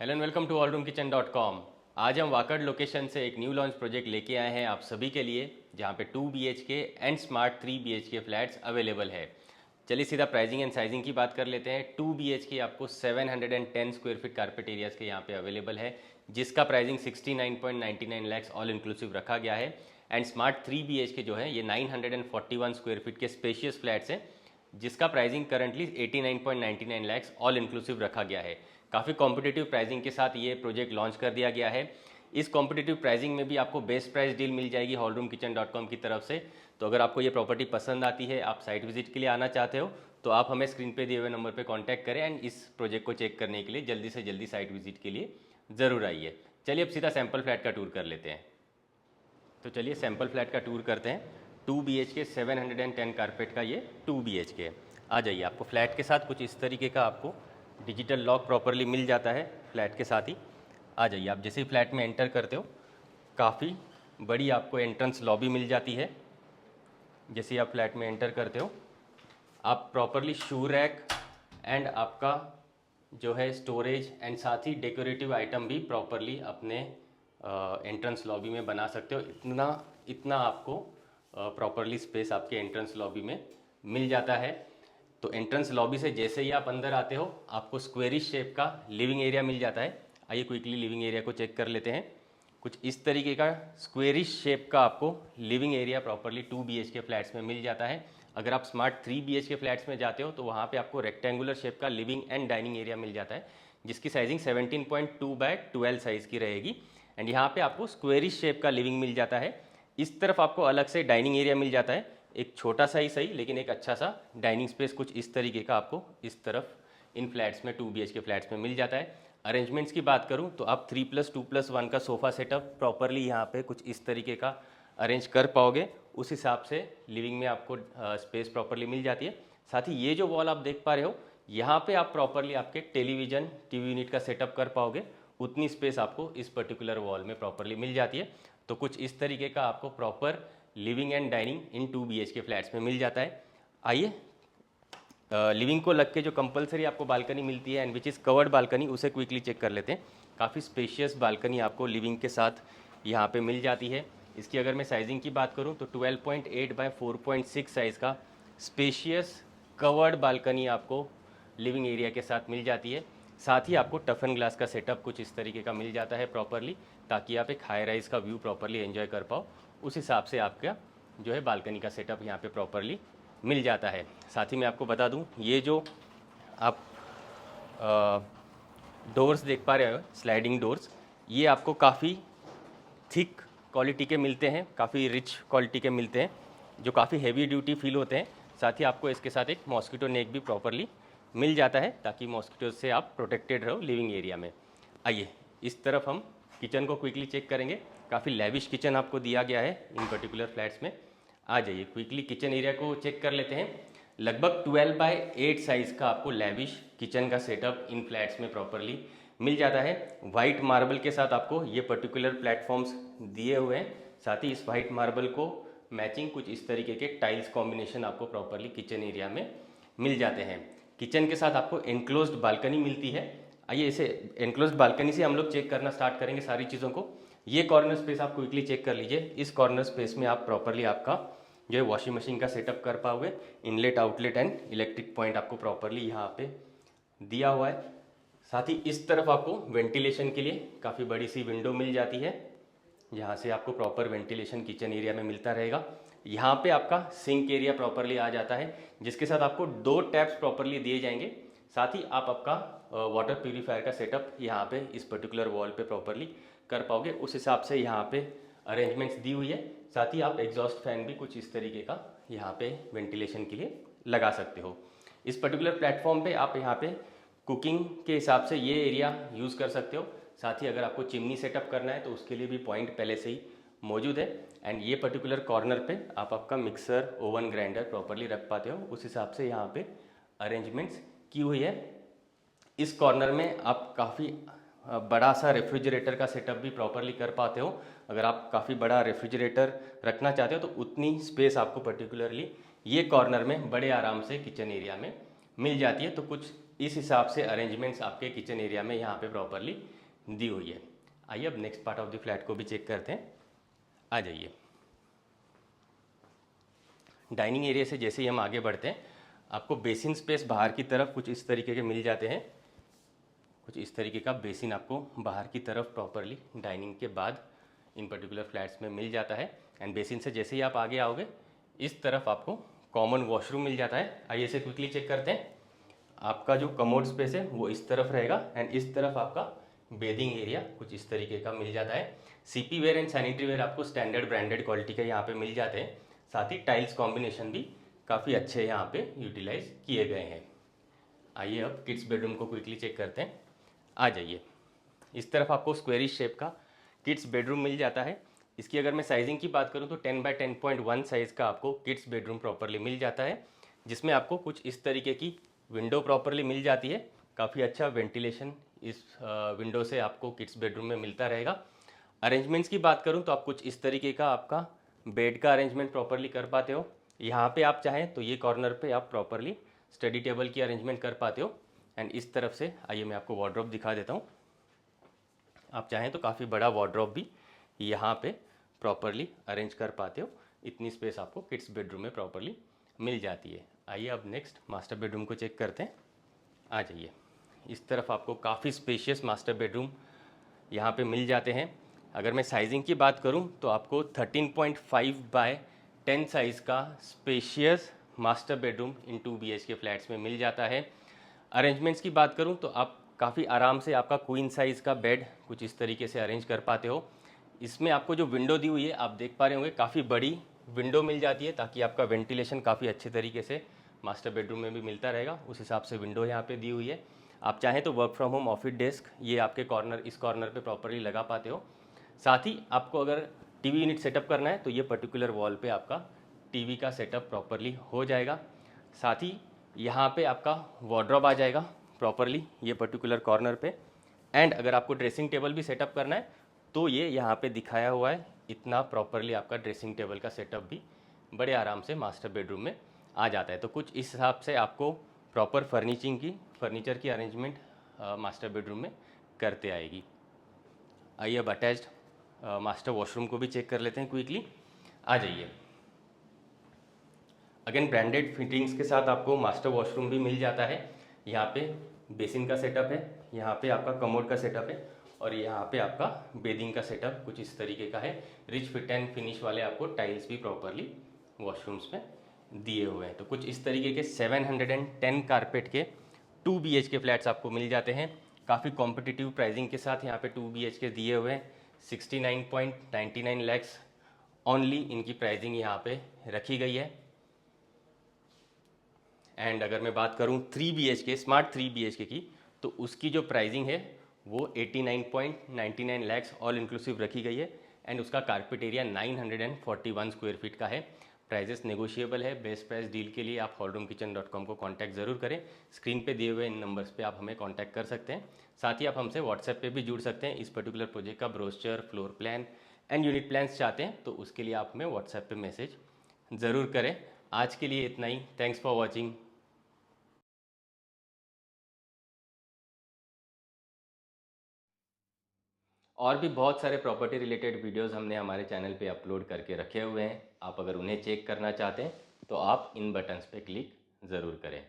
Hello and welcome to allroomkitchen.com। आज हम Wakad location से एक न्यू लॉन्च प्रोजेक्ट लेके आए हैं आप सभी के लिए, जहां पे 2 BHK and smart 3 BHK flats available है। चलिए सीधा प्राइसिंग एंड साइजिंग की बात कर लेते हैं। 2 BHK आपको 710 स्क्वायर फीट कारपेट एरियाज के यहाँ पे अवेलेबल है, जिसका प्राइसिंग 69.99 लैक्स ऑल इंक्लूसिव रखा गया है। एंड स्मार्ट 3 BHK जो है ये 941 स्क्वायर फीट के स्पेशियस फ्लैट्स हैं, जिसका pricing currently 89.99 lakhs all inclusive रखा गया है। काफ़ी कॉम्पिटिटिव प्राइसिंग के साथ ये प्रोजेक्ट लॉन्च कर दिया गया है। इस कॉम्पिटिटिव प्राइसिंग में भी आपको बेस्ट प्राइस डील मिल जाएगी allroomkitchen.com की तरफ से। तो अगर आपको ये प्रॉपर्टी पसंद आती है, आप साइट विजिट के लिए आना चाहते हो, तो आप हमें स्क्रीन पे दिए हुए नंबर पे कांटेक्ट करें एंड इस प्रोजेक्ट को चेक करने के लिए जल्दी से जल्दी साइट विजिट के लिए ज़रूर आइए। चलिए अब सीधा सैम्पल फ्लैट का टूर कर लेते हैं। तो चलिए सैम्पल फ्लैट का टूर करते हैं। 2 BHK 710 कारपेट का ये 2 BHK आ जाइए। आपको फ्लैट के साथ कुछ इस तरीके का आपको डिजिटल लॉक प्रॉपरली मिल जाता है फ्लैट के साथ ही। आ जाइए, आप जैसे ही फ्लैट में एंटर करते हो काफ़ी बड़ी आपको एंट्रेंस लॉबी मिल जाती है। जैसे ही आप फ्लैट में एंटर करते हो आप प्रॉपरली शू रैक एंड आपका जो है स्टोरेज एंड साथ ही डेकोरेटिव आइटम भी प्रॉपरली अपने एंट्रेंस लॉबी में बना सकते हो। इतना इतना आपको प्रॉपरली स्पेस आपके एंट्रेंस लॉबी में मिल जाता है। तो एंट्रेंस लॉबी से जैसे ही आप अंदर आते हो आपको स्क्वेरिश शेप का लिविंग एरिया मिल जाता है। आइए क्विकली लिविंग एरिया को चेक कर लेते हैं। कुछ इस तरीके का स्क्वेरिश शेप का आपको living area properly 2 BHK flats में मिल जाता है। अगर आप स्मार्ट 3 BHK फ्लैट्स में जाते हो तो वहाँ पे आपको रेक्टेंगुलर शेप का लिविंग एंड डाइनिंग एरिया मिल जाता है, जिसकी साइजिंग 17.2/12 साइज़ की रहेगी। एंड यहाँ पे आपको स्क्वेरिश शेप का लिविंग मिल जाता है। इस तरफ आपको अलग से डाइनिंग एरिया मिल जाता है, एक छोटा सा ही सही लेकिन एक अच्छा सा डाइनिंग स्पेस कुछ इस तरीके का आपको इस तरफ इन फ्लैट्स में 2 BHK फ्लैट्स में मिल जाता है। अरेंजमेंट्स की बात करूं तो आप 3+2+1 का सोफ़ा सेटअप प्रॉपरली यहाँ पे कुछ इस तरीके का अरेंज कर पाओगे। उस हिसाब से लिविंग में आपको स्पेस प्रॉपरली मिल जाती है। साथ ही ये जो वॉल आप देख पा रहे हो, यहाँ पे आप प्रॉपरली आपके टेलीविज़न टीवी यूनिट का सेटअप कर पाओगे। उतनी स्पेस आपको इस पर्टिकुलर वॉल में प्रॉपरली मिल जाती है। तो कुछ इस तरीके का आपको proper living and dining in 2 BHK flats में मिल जाता है। आइए लिविंग को लग के जो कंपलसरी आपको बालकनी मिलती है and which is covered balcony, उसे क्विकली चेक कर लेते हैं। काफ़ी स्पेशियस बालकनी आपको लिविंग के साथ यहाँ पे मिल जाती है। इसकी अगर मैं साइजिंग की बात करूँ तो 12.8/4.6 साइज़ का स्पेशियस कवर्ड बालकनी आपको लिविंग एरिया के साथ मिल जाती है। साथ ही आपको टफन ग्लास का सेटअप कुछ इस तरीके का मिल जाता है प्रॉपरली, ताकि आप एक हाई राइज का व्यू प्रॉपरली एंजॉय कर पाओ। उस हिसाब से आपका जो है बालकनी का सेटअप यहाँ पे प्रॉपरली मिल जाता है। साथ ही मैं आपको बता दूँ, ये जो आप डोर्स देख पा रहे हो, स्लाइडिंग डोर्स, ये आपको काफ़ी थिक क्वालिटी के मिलते हैं, काफ़ी रिच क्वालिटी के मिलते हैं, जो काफ़ी हैवी ड्यूटी फील होते हैं। साथ ही आपको इसके साथ एक मॉस्किटो नेट भी प्रॉपरली मिल जाता है, ताकि मॉस्किटो से आप प्रोटेक्टेड रहो लिविंग एरिया में। आइए इस तरफ हम किचन को क्विकली चेक करेंगे। काफ़ी लेविश किचन आपको दिया गया है इन पर्टिकुलर फ्लैट्स में। आ जाइए क्विकली किचन एरिया को चेक कर लेते हैं। लगभग 12/8 साइज़ का आपको लेविश किचन का सेटअप इन फ्लैट्स में प्रॉपरली मिल जाता है। वाइट मार्बल के साथ आपको ये पर्टिकुलर प्लेटफॉर्म्स दिए हुए हैं। साथ ही इस वाइट मार्बल को मैचिंग कुछ इस तरीके के टाइल्स कॉम्बिनेशन आपको प्रॉपरली किचन एरिया में मिल जाते हैं। किचन के साथ आपको एनक्लोज्ड बालकनी मिलती है। आइए इसे एनक्लोज्ड बालकनी से हम लोग चेक करना स्टार्ट करेंगे सारी चीज़ों को। ये कॉर्नर स्पेस आप क्विकली चेक कर लीजिए। इस कॉर्नर स्पेस में आप प्रॉपरली आपका जो है वॉशिंग मशीन का सेटअप कर पाओगे। Inlet outlet and electric point आपको प्रॉपरली यहाँ पे दिया हुआ है। साथ ही इस तरफ आपको वेंटिलेशन के लिए काफ़ी बड़ी सी विंडो मिल जाती है, जहाँ से आपको प्रॉपर वेंटिलेशन किचन एरिया में मिलता रहेगा। यहाँ पे आपका सिंक एरिया प्रॉपरली आ जाता है, जिसके साथ आपको 2 टैप्स प्रॉपरली दिए जाएंगे। साथ ही आप आपका वाटर प्यूरीफायर का सेटअप यहाँ पे इस पर्टिकुलर वॉल पे प्रॉपरली कर पाओगे। उस हिसाब से यहाँ पे अरेंजमेंट्स दी हुई है। साथ ही आप एग्जॉस्ट फैन भी कुछ इस तरीके का यहाँ पे वेंटिलेशन के लिए लगा सकते हो। इस पर्टिकुलर प्लेटफॉर्म पे आप यहाँ पे कुकिंग के हिसाब से ये एरिया यूज़ कर सकते हो। साथ ही अगर आपको चिमनी सेटअप करना है तो उसके लिए भी पॉइंट पहले से ही मौजूद है। एंड ये पर्टिकुलर कॉर्नर पे आप आपका मिक्सर ओवन ग्राइंडर प्रॉपरली रख पाते हो। उस हिसाब से यहाँ पे अरेंजमेंट्स की हुई है। इस कॉर्नर में आप काफ़ी बड़ा सा रेफ्रिजरेटर का सेटअप भी प्रॉपरली कर पाते हो। अगर आप काफ़ी बड़ा रेफ्रिजरेटर रखना चाहते हो तो उतनी स्पेस आपको पर्टिकुलरली ये कॉर्नर में बड़े आराम से किचन एरिया में मिल जाती है। तो कुछ इस हिसाब से अरेंजमेंट्स आपके किचन एरिया में यहाँ पे प्रॉपरली दी हुई है। आइए अब next part of the flat को भी चेक करते हैं। आ जाइए। डाइनिंग एरिया से जैसे ही हम आगे बढ़ते हैं, आपको बेसिन स्पेस बाहर की तरफ कुछ इस तरीके के मिल जाते हैं। कुछ इस तरीके का बेसिन आपको बाहर की तरफ प्रॉपरली डाइनिंग के बाद इन पर्टिकुलर फ्लैट्स में मिल जाता है। एंड बेसिन से जैसे ही आप आगे आओगे, इस तरफ आपको कॉमन वॉशरूम मिल जाता है। आइए इसे क्विकली चेक करते हैं। आपका जो कमोड स्पेस है वो इस तरफ रहेगा एंड इस तरफ आपका बेदिंग एरिया कुछ इस तरीके का मिल जाता है। CP ware and sanitary ware आपको स्टैंडर्ड ब्रांडेड क्वालिटी के यहाँ पे मिल जाते हैं। साथ ही टाइल्स कॉम्बिनेशन भी काफ़ी अच्छे यहाँ पे यूटिलाइज किए गए हैं। आइए अब किड्स बेडरूम को क्विकली चेक करते हैं। आ जाइए। इस तरफ आपको स्क्वेरिश शेप का किड्स बेडरूम मिल जाता है। इसकी अगर मैं साइजिंग की बात करूँ तो 10 बाय 10.1 साइज़ का आपको किड्स बेडरूम प्रॉपरली मिल जाता है, जिसमें आपको कुछ इस तरीके की विंडो प्रॉपरली मिल जाती है। काफ़ी अच्छा वेंटिलेशन इस विंडो से आपको किड्स बेडरूम में मिलता रहेगा। अरेंजमेंट्स की बात करूं तो आप कुछ इस तरीके का आपका बेड का अरेंजमेंट प्रॉपरली कर पाते हो। यहाँ पे आप चाहें तो ये कॉर्नर पे आप प्रॉपरली स्टडी टेबल की अरेंजमेंट कर पाते हो। एंड इस तरफ से आइए मैं आपको वार्डरोब दिखा देता हूँ। आप चाहें तो काफ़ी बड़ा वार्डरोब भी यहाँ पे प्रॉपरली अरेंज कर पाते हो। इतनी स्पेस आपको किड्स बेडरूम में प्रॉपरली मिल जाती है। आइए अब नेक्स्ट मास्टर बेडरूम को चेक करते हैं। आ जाइए। इस तरफ आपको काफ़ी स्पेशियस मास्टर बेडरूम यहाँ पे मिल जाते हैं। अगर मैं साइजिंग की बात करूँ तो आपको 13.5 बाय 10 साइज़ का स्पेशियस मास्टर बेडरूम इन 2 BHK फ्लैट्स में मिल जाता है। अरेंजमेंट्स की बात करूँ तो आप काफ़ी आराम से आपका क्वीन साइज़ का बेड कुछ इस तरीके से अरेंज कर पाते हो। इसमें आपको जो विंडो दी हुई है आप देख पा रहे होंगे, काफ़ी बड़ी विंडो मिल जाती है ताकि आपका वेंटिलेशन काफ़ी अच्छे तरीके से मास्टर बेडरूम में भी मिलता रहेगा। उस हिसाब से विंडो यहाँ पे दी हुई है। आप चाहें तो work from home office desk ये आपके कॉर्नर इस कॉर्नर पे प्रॉपरली लगा पाते हो। साथ ही आपको अगर टीवी यूनिट सेटअप करना है तो ये पर्टिकुलर वॉल पे आपका टीवी का सेटअप प्रॉपरली हो जाएगा। साथ ही यहाँ पे आपका वार्डरोब आ जाएगा प्रॉपरली ये पर्टिकुलर कॉर्नर पे। एंड अगर आपको ड्रेसिंग टेबल भी सेटअप करना है तो ये यहाँ पे दिखाया हुआ है। इतना प्रॉपरली आपका ड्रेसिंग टेबल का सेटअप भी बड़े आराम से मास्टर बेडरूम में आ जाता है। तो कुछ इस हिसाब से आपको प्रॉपर फर्नीचर की अरेंजमेंट मास्टर बेडरूम में करते आएगी। आइए अब अटैच्ड मास्टर वॉशरूम को भी चेक कर लेते हैं क्विकली। आ जाइए। अगेन ब्रांडेड फिटिंग्स के साथ आपको मास्टर वॉशरूम भी मिल जाता है। यहाँ पे बेसिन का सेटअप है, यहाँ पे आपका कमोड का सेटअप है और यहाँ पे आपका बेदिंग का सेटअप कुछ इस तरीके का है। रिच फिट एंड फिनिश वाले आपको टाइल्स भी प्रॉपरली वॉशरूम्स में दिए हुए हैं। तो कुछ इस तरीके के 710 कारपेट के 2 BHK फ्लैट्स आपको मिल जाते हैं। काफ़ी कॉम्पिटिटिव प्राइसिंग के साथ यहाँ पे 2 BHK दिए हुए हैं। 69.99 लैक्स ओनली इनकी प्राइसिंग यहाँ पे रखी गई है। एंड अगर मैं बात करूँ 3 BHK स्मार्ट 3 BHK की तो उसकी जो प्राइसिंग है वो 89.99 लैक्स ऑल इंक्लूसिव रखी गई है। एंड उसका कारपेट एरिया 941 स्क्वायर फीट का है। प्राइजेस नेगोशिएबल है। बेस्ट प्राइस डील के लिए आप hallroomkitchen.com को कांटेक्ट ज़रूर करें। स्क्रीन पे दिए हुए इन नंबर्स पे आप हमें कांटेक्ट कर सकते हैं। साथ ही आप हमसे व्हाट्सएप पे भी जुड़ सकते हैं। इस पर्टिकुलर प्रोजेक्ट का brochure, floor plan and unit plans चाहते हैं तो उसके लिए आप हमें व्हाट्सएप पे मैसेज ज़रूर करें। आज के लिए इतना ही। Thanks for watching. और भी बहुत सारे प्रॉपर्टी रिलेटेड वीडियोस हमने हमारे चैनल पे अपलोड करके रखे हुए हैं। आप अगर उन्हें चेक करना चाहते हैं तो आप इन बटन्स पे क्लिक ज़रूर करें।